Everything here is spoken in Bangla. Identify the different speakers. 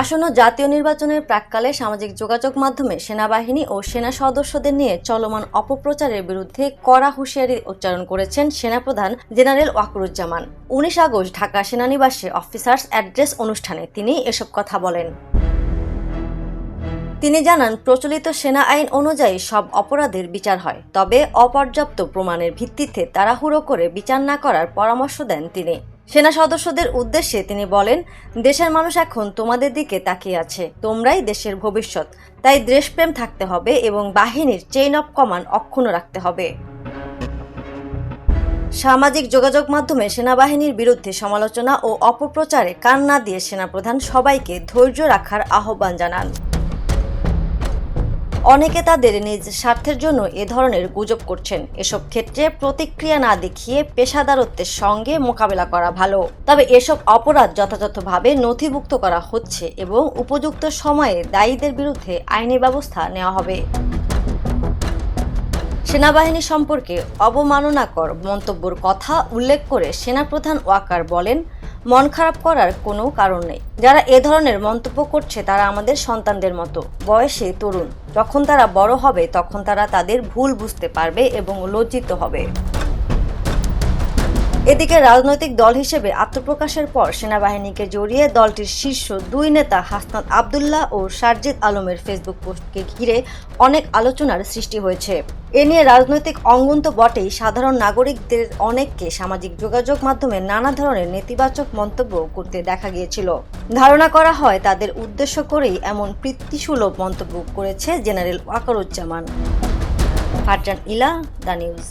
Speaker 1: আসন্ন জাতীয় নির্বাচনের প্রাক্কালে সামাজিক যোগাযোগ মাধ্যমে সেনাবাহিনী ও সেনা সদস্যদের নিয়ে চলমান অপপ্রচারের বিরুদ্ধে কড়া হুঁশিয়ারি উচ্চারণ করেছেন সেনাপ্রধান জেনারেল ওয়াকারুজ্জামান। 19 আগস্ট ঢাকা সেনানিবাসে অফিসার্স অ্যাড্রেস অনুষ্ঠানে তিনি এসব কথা বলেন। তিনি জানান, প্রচলিত সেনা আইন অনুযায়ী সব অপরাধের বিচার হয়, তবে অপর্যাপ্ত প্রমাণের ভিত্তিতে তাড়াহুড়ো করে বিচার না করার পরামর্শ দেন তিনি। সেনা সদস্যদের উদ্দেশ্যে তিনি বলেন, দেশের মানুষ এখন তোমাদের দিকে তাকিয়ে আছে, তোমরাই দেশের ভবিষ্যৎ, তাই দেশপ্রেম থাকতে হবে এবং বাহিনীর চেইন অফ কমান্ড অক্ষুণ্ণ রাখতে হবে। সামাজিক যোগাযোগ মাধ্যমে সেনাবাহিনীর বিরুদ্ধে সমালোচনা ও অপপ্রচারে কান না দিয়ে সেনাপ্রধান সবাইকে ধৈর্য রাখার আহ্বান জানান। অনেকে তাদের নিজ স্বার্থের জন্য এ ধরনের গুজব করছেন। এসব ক্ষেত্রে প্রতিক্রিয়া না দেখিয়ে পেশাদারত্বের সঙ্গে মোকাবেলা করা ভালো। তবে এসব অপরাধ যথাযথভাবে নথিভুক্ত করা হচ্ছে এবং উপযুক্ত সময়ে দায়ীদের বিরুদ্ধে আইনি ব্যবস্থা নেওয়া হবে। সেনাবাহিনী সম্পর্কে অবমাননাকর মন্তব্যের কথা উল্লেখ করে সেনাপ্রধান ওয়াকার বলেন, মন খারাপ করার কোনো কারণ নেই। যারা এ ধরনের মন্তব্য করছে তারা আমাদের সন্তানদের মতো, বয়সে তরুণ। যখন তারা বড় হবে তখন তারা তাদের ভুল বুঝতে পারবে এবং লজ্জিত হবে। এদিকে রাজনৈতিক দল হিসেবে আত্মপ্রকাশের পর সেনাবাহিনীকে জড়িয়ে দলটির শীর্ষ দুই নেতা হাসনাত আবদুল্লাহ ও সারজিদ আলমের ফেসবুক পোস্টকে ঘিরে অনেক আলোচনার সৃষ্টি হয়েছে। এ নিয়ে রাজনৈতিক অঙ্গন তো বটেই, সাধারণ নাগরিকদের অনেককে সামাজিক যোগাযোগ মাধ্যমে নানা ধরনের নেতিবাচক মন্তব্য করতে দেখা গিয়েছিল। ধারণা করা হয় তাদের উদ্দেশ্য করেই এমন প্রীতিসুলভ মন্তব্য করেছে জেনারেল ওয়াকারুজ্জামান। ফারজান ইলা, দ্য নিউজ।